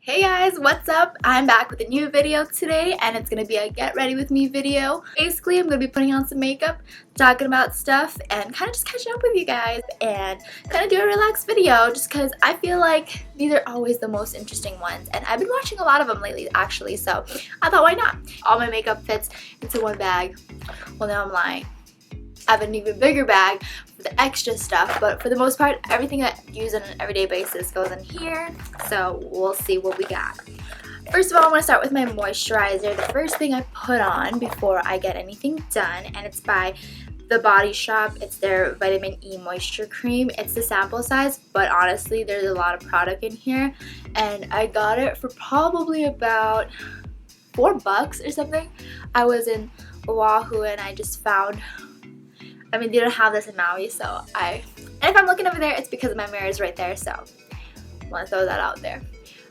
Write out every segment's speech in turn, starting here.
Hey guys, what's up? I'm back with a new video today and it's gonna be a get ready with me video. Basically, I'm gonna be putting on some makeup, talking about stuff, and kind of just catching up with you guys and kind of do a relaxed video just because I feel like these are always the most interesting ones and I've been watching a lot of them lately actually, so I thought why not? All my makeup fits into one bag. Well, now I'm lying. I have an even bigger bag for the extra stuff, but for the most part, everything I use on an everyday basis goes in here, so we'll see what we got. First of all, I'm going to start with my moisturizer, the first thing I put on before I get anything done, and it's by The Body Shop. It's their Vitamin E Moisture Cream. It's the sample size, but honestly, there's a lot of product in here, and I got it for probably about $4 or something. I was in Oahu and I just found, they don't have this in Maui, so and if I'm looking over there, it's because my mirror is right there, so I want to throw that out there.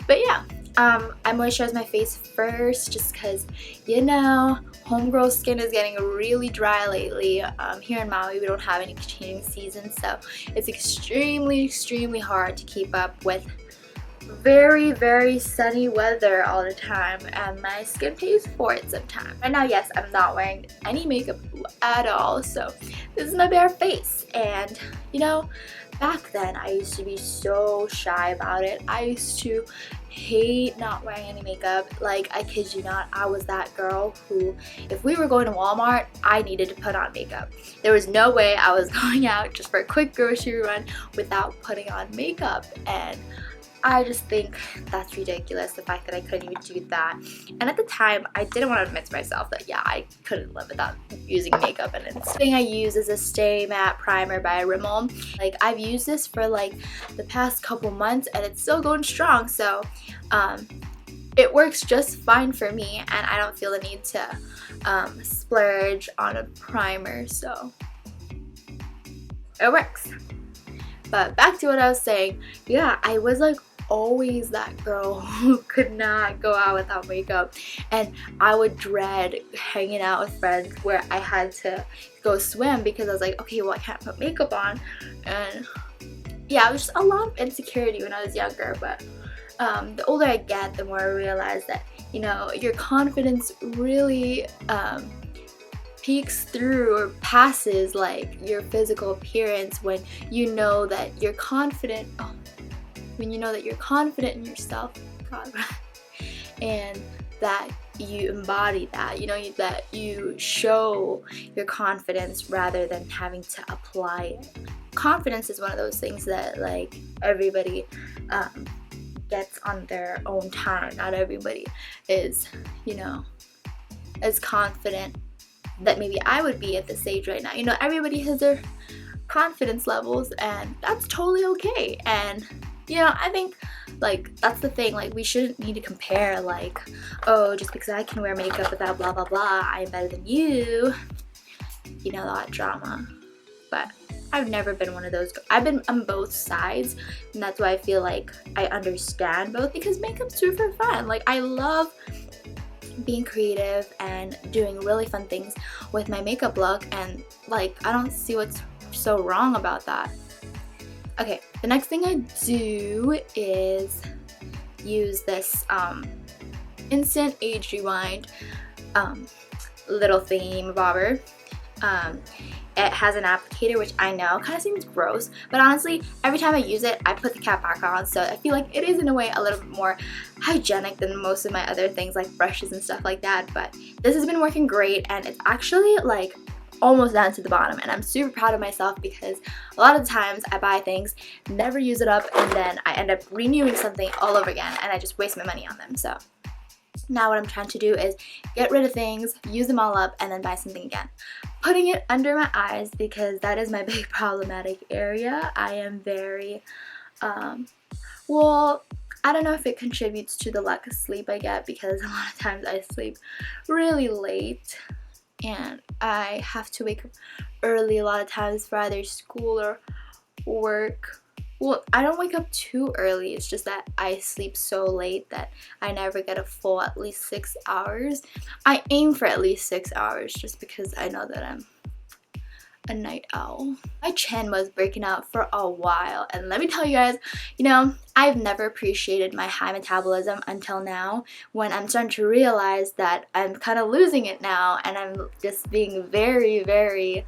But yeah, I moisturize my face first just because, homegrown skin is getting really dry lately. Here in Maui, we don't have any changing seasons, so it's extremely hard to keep up with very sunny weather all the time, and my skin pays for it sometimes. Right now, yes, I'm not wearing any makeup at all, so this is my bare face. And back then I used to be so shy about it. I used to hate not wearing any makeup. Like, I kid you not, I was that girl who, if we were going to Walmart, I needed to put on makeup. There was no way I was going out just for a quick grocery run without putting on makeup, and I just think that's ridiculous, the fact that I couldn't even do that. And at the time, I didn't want to admit to myself that, I couldn't live without using makeup. And the thing I use is a Stay Matte Primer by Rimmel. Like, I've used this for like the past couple months and it's still going strong, so it works just fine for me, and I don't feel the need to splurge on a primer, so it works. But back to what I was saying, I was like always that girl who could not go out without makeup, and I would dread hanging out with friends where I had to go swim because I was like, okay, well, I can't put makeup on. And it was just a lot of insecurity when I was younger, but the older I get, the more I realize that your confidence really peeks through or passes like your physical appearance when you know that you're confident in yourself, God, and that you embody that, that you show your confidence rather than having to apply it. Confidence is one of those things that like everybody gets on their own time. Not everybody is, as confident that maybe I would be at this age right now. Everybody has their confidence levels, and that's totally okay. And I think like that's the thing, like we shouldn't need to compare like, oh, just because I can wear makeup without blah blah blah, I'm better than you, that drama. But I've never been one of those. I've been on both sides, and that's why I feel like I understand both, because makeup's super fun. Like, I love being creative and doing really fun things with my makeup look, and like I don't see what's so wrong about that. Okay, the next thing I do is use this instant age rewind little thingy bobber. It has an applicator, which I know kind of seems gross, but honestly, every time I use it, I put the cap back on, so I feel like it is in a way a little bit more hygienic than most of my other things like brushes and stuff like that. But this has been working great, and it's actually like almost down to the bottom, and I'm super proud of myself because a lot of the times I buy things, never use it up, and then I end up renewing something all over again, and I just waste my money on them. So now what I'm trying to do is get rid of things, use them all up, and then buy something again. Putting it under my eyes, because that is my big problematic area. I am very, I don't know if it contributes to the lack of sleep I get, because a lot of times I sleep really late and I have to wake up early a lot of times for either school or work. Well, I don't wake up too early, it's just that I sleep so late that I never get a full at least 6 hours. I aim for at least 6 hours just because I know that I'm a night owl. My chin was breaking out for a while, and let me tell you guys, you know, I've never appreciated my high metabolism until now, when I'm starting to realize that I'm kind of losing it now, and I'm just being very, very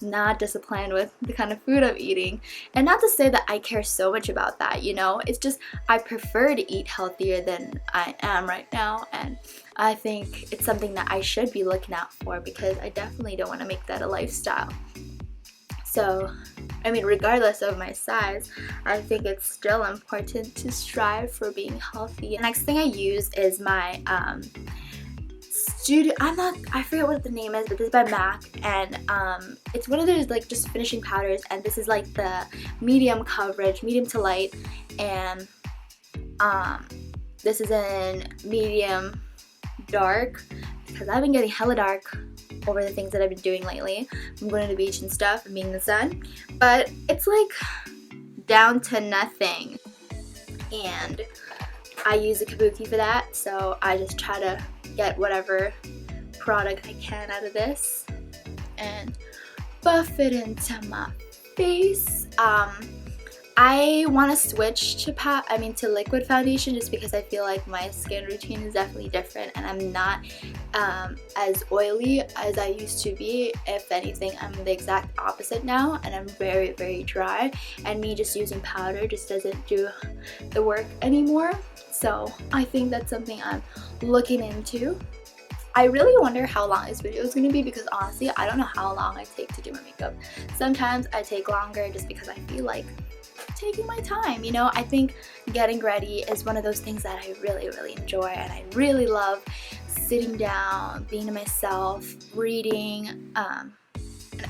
not disciplined with the kind of food I'm eating. And not to say that I care so much about that, you know, it's just I prefer to eat healthier than I am right now, and I think it's something that I should be looking out for, because I definitely don't want to make that a lifestyle. So, I mean, regardless of my size, I think it's still important to strive for being healthy. The next thing I use is my I forget what the name is, but this is by MAC, and it's one of those like just finishing powders, and this is like the medium coverage, medium to light, and this is in medium dark, because I've been getting hella dark over the things that I've been doing lately. I'm going to the beach and stuff and being in the sun, but it's like down to nothing, and I use a kabuki for that, so I just try to get whatever product I can out of this and buff it into my face. I want to switch to liquid foundation, just because I feel like my skin routine is definitely different, and I'm not as oily as I used to be. If anything, I'm the exact opposite now, and I'm very, very dry, and me just using powder just doesn't do the work anymore. So I think that's something I'm looking into. I really wonder how long this video is going to be, because honestly, I don't know how long I take to do my makeup. Sometimes I take longer just because I feel like taking my time, you know. I think getting ready is one of those things that I really, really enjoy, and I really love sitting down, being to myself, reading an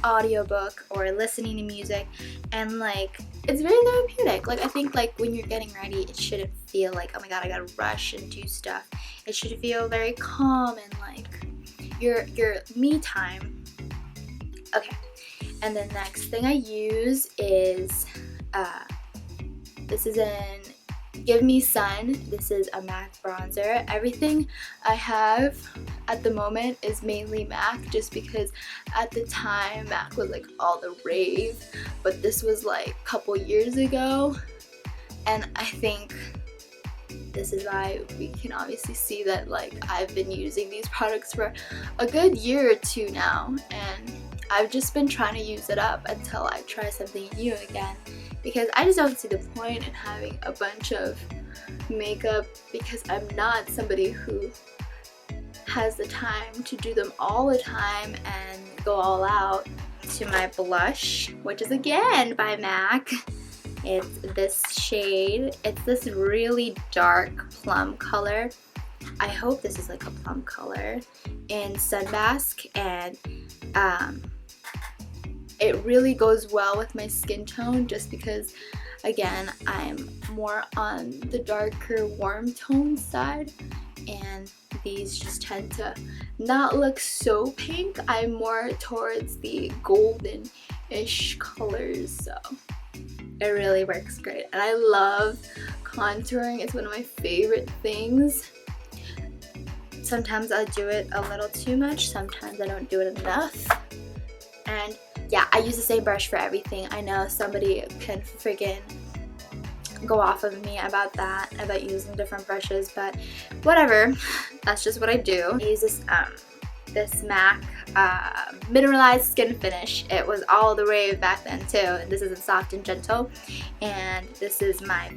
audiobook or listening to music, and like it's very therapeutic. Like I think like when you're getting ready, it shouldn't feel like, oh my god, I gotta rush and do stuff. It should feel very calm and like your me time. Okay, and the next thing I use is this is in Give Me Sun. This is a MAC bronzer. Everything I have at the moment is mainly MAC, just because at the time MAC was like all the rave, but this was like a couple years ago, and I think this is why we can obviously see that like I've been using these products for a good year or two now, and I've just been trying to use it up until I try something new again, because I just don't see the point in having a bunch of makeup, because I'm not somebody who has the time to do them all the time and go all out. To my blush, which is again by MAC. It's this shade. It's this really dark plum color. I hope this is like a plum color in Sunbask, and it really goes well with my skin tone, just because again I'm more on the darker warm tone side, and these just tend to not look so pink. I'm more towards the golden-ish colors, so it really works great. And I love contouring. It's one of my favorite things. Sometimes I do it a little too much, sometimes I don't do it enough. And yeah, I use the same brush for everything. I know somebody can friggin' go off of me about that, about using different brushes, but whatever, that's just what I do. I use this MAC mineralized skin finish. It was all the rave back then too, and this is in Soft and Gentle, and this is my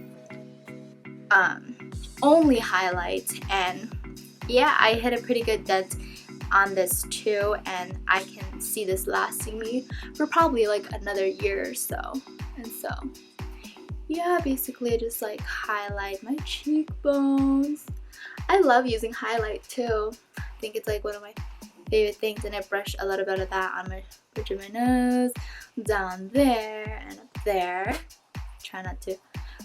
only highlight, and yeah, I hit a pretty good dent on this too, and I can see this lasting me for probably like another year or so. And so yeah, basically I just like highlight my cheekbones. I love using highlight too. I think it's like one of my favorite things, and I brush a little bit of that on my bridge of my nose, down there and up there. Try not to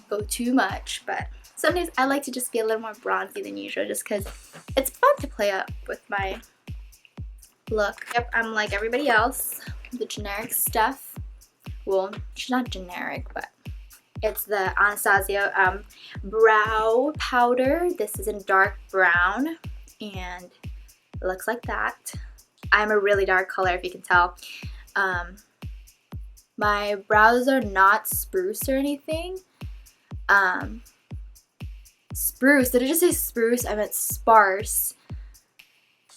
go too much, but sometimes I like to just be a little more bronzy than usual, just because it's fun to play up with my look. Yep, I'm like everybody else, the generic stuff. Well, she's not generic, but it's the Anastasia brow powder. This is in dark brown, and it looks like that. I'm a really dark color, if you can tell. My brows are not spruce or anything. Spruce, did I just say spruce? I meant sparse.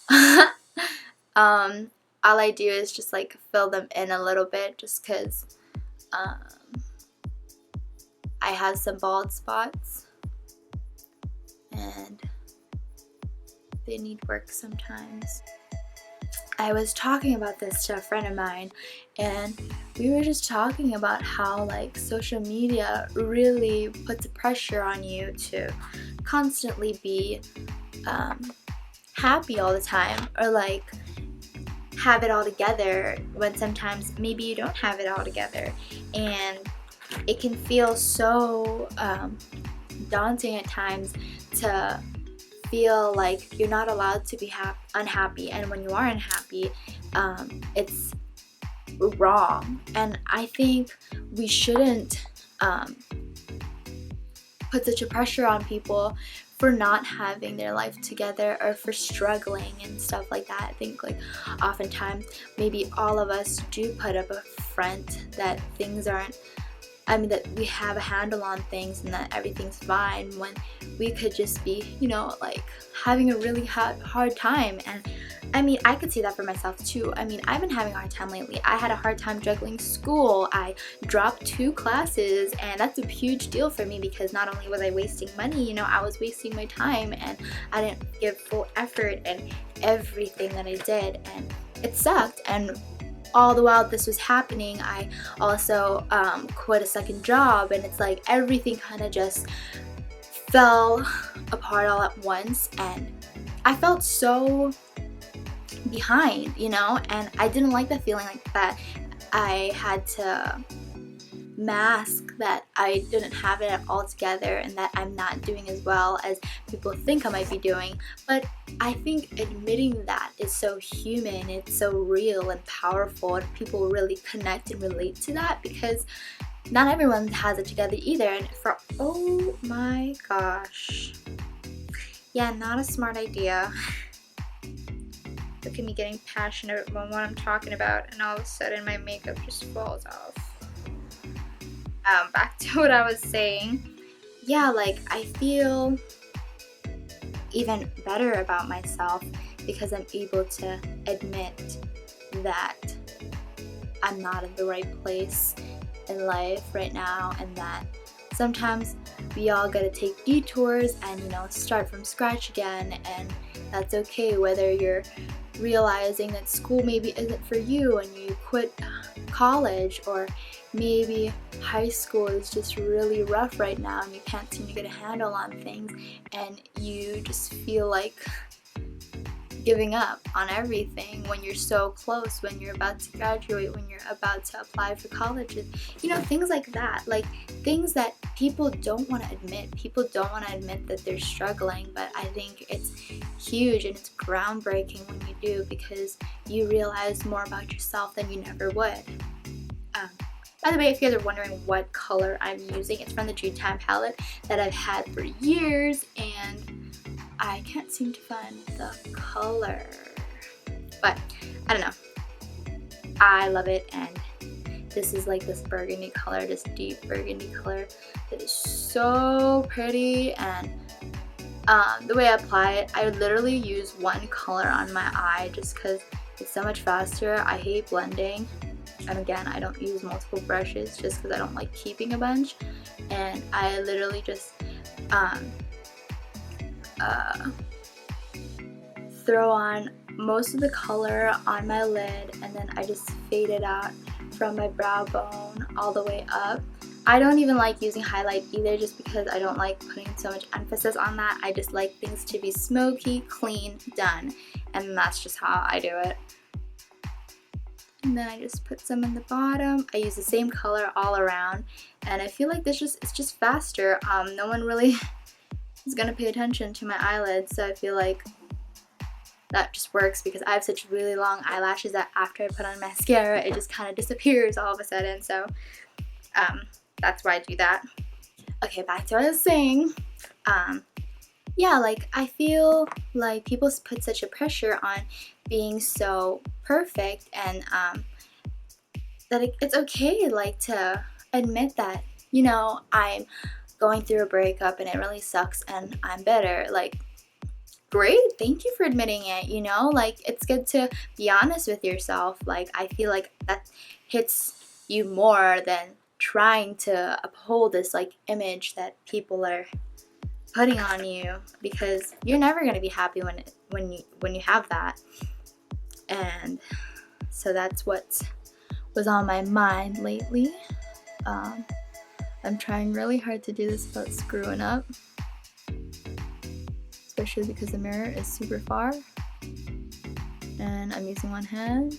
All I do is just like fill them in a little bit just because I have some bald spots and they need work sometimes. I was talking about this to a friend of mine, and we were just talking about how like social media really puts pressure on you to constantly be happy all the time, or like have it all together, when sometimes maybe you don't have it all together, and it can feel so daunting at times to feel like you're not allowed to be unhappy, and when you are unhappy, it's wrong. And I think we shouldn't put such a pressure on people for not having their life together or for struggling and stuff like that. I think like oftentimes maybe all of us do put up a front that things aren't, that we have a handle on things and that everything's fine, when we could just be, like having a really hard time. And I could see that for myself too. I've been having a hard time lately. I had a hard time juggling school. I dropped 2 classes, and that's a huge deal for me because not only was I wasting money, I was wasting my time, and I didn't give full effort in everything that I did, and it sucked. And all the while this was happening, I also quit a second job, and it's like everything kind of just fell apart all at once, and I felt so behind, and I didn't like the feeling like that. I had to mask that I didn't have it all together and that I'm not doing as well as people think I might be doing. But I think admitting that is so human, it's so real and powerful, and people really connect and relate to that because not everyone has it together either. And oh my gosh, yeah, not a smart idea. Look at me getting passionate about what I'm talking about, and all of a sudden my makeup just falls off. Back to what I was saying. Yeah, like I feel even better about myself because I'm able to admit that I'm not in the right place in life right now, and that sometimes we all gotta take detours and start from scratch again, and that's okay. Whether you're realizing that school maybe isn't for you and you quit college, or maybe high school is just really rough right now and you can't seem to get a handle on things, and you just feel like giving up on everything when you're so close, when you're about to graduate, when you're about to apply for colleges, things like that, like things that people don't want to admit. People don't want to admit that they're struggling, but I think it's huge and it's groundbreaking when you do, because you realize more about yourself than you never would. By the way, if you guys are wondering what color I'm using, it's from the GRWM palette that I've had for years, and I can't seem to find the color, but I don't know. I love it, and this is like this burgundy color, this deep burgundy color that is so pretty. And the way I apply it, I literally use one color on my eye just because it's so much faster. I hate blending, and again, I don't use multiple brushes just because I don't like keeping a bunch, and I literally just throw on most of the color on my lid, and then I just fade it out from my brow bone all the way up. I don't even like using highlight either, just because I don't like putting so much emphasis on that. I just like things to be smoky, clean, done, and that's just how I do it. And then I just put some in the bottom. I use the same color all around, and I feel like it's just faster. No one really is gonna pay attention to my eyelids, so I feel like that just works because I have such really long eyelashes that after I put on mascara, it just kind of disappears all of a sudden. So that's why I do that. Okay, back to what I was saying. yeah, like I feel like people put such a pressure on being so perfect, and that it's okay like to admit that, you know, I'm going through a breakup and it really sucks and I'm bitter. Like, great, thank you for admitting it, you know? Like, it's good to be honest with yourself. Like, I feel like that hits you more than trying to uphold this like image that people are putting on you, because you're never going to be happy when you have that. And so that's what was on my mind lately. I'm trying really hard to do this without screwing up, especially because the mirror is super far and I'm using one hand,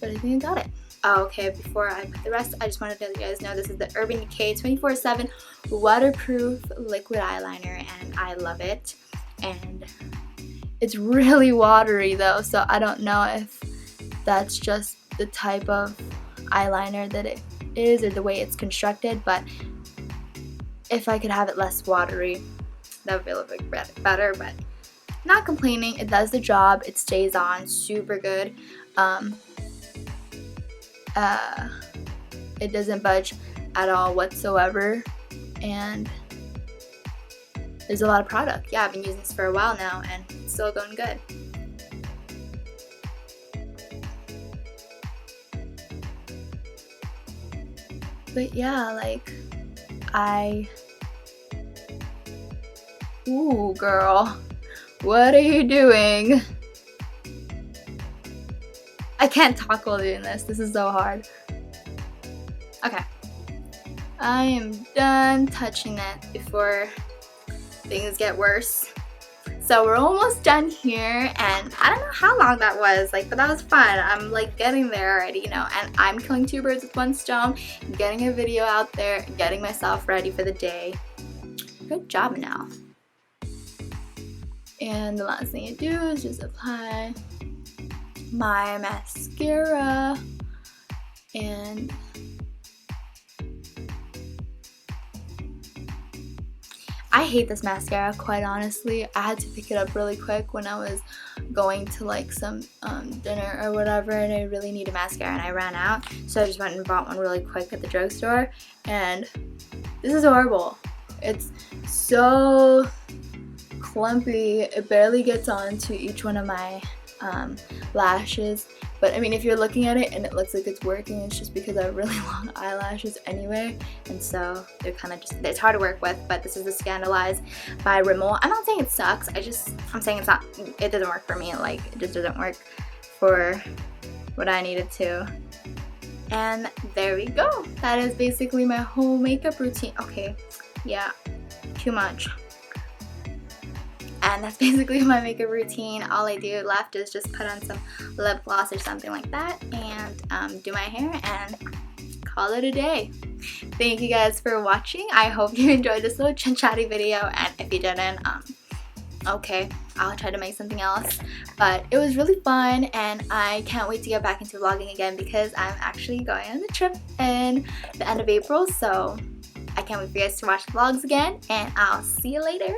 but I think I got it. Okay, before I put the rest, I just wanted to let you guys know this is the Urban Decay 24/7 waterproof liquid eyeliner, and I love it. And it's really watery though, so I don't know if that's just the type of eyeliner that it is or the way it's constructed, but if I could have it less watery, that would be a little bit better, but not complaining. It does the job. It stays on super good. It doesn't budge at all whatsoever, and there's a lot of product. Yeah, I've been using this for a while now and it's still going good. But yeah, like ooh girl, what are you doing? I can't talk while doing this. This is so hard. Okay. I am done touching it before things get worse. So we're almost done here, and I don't know how long that was, like, but that was fun. I'm like getting there already, you know, and I'm killing two birds with one stone, getting a video out there, getting myself ready for the day. Good job, Manelle. And the last thing I do is just apply my mascara, and I hate this mascara, quite honestly. I had to pick it up really quick when I was going to like some dinner or whatever, and I really needed mascara and I ran out, so I just went and bought one really quick at the drugstore, and this is horrible. It's so clumpy. It barely gets onto each one of my lashes, but I mean, if you're looking at it and it looks like it's working, it's just because I have really long eyelashes anyway, and so they're kind of just, it's hard to work with. But this is the Scandalize by Rimmel. I'm not saying it sucks, I'm saying it's not, it doesn't work for me. Like, it just doesn't work for what I needed to. And there we go. That is basically my whole makeup routine. Okay, yeah, too much. And that's basically my makeup routine. All I do left is just put on some lip gloss or something like that, and do my hair and call it a day. Thank you guys for watching. I hope you enjoyed this little chit chatty video, and if you didn't, okay, I'll try to make something else. But it was really fun, and I can't wait to get back into vlogging again, because I'm actually going on a trip in the end of April, so I can't wait for you guys to watch the vlogs again, and I'll see you later.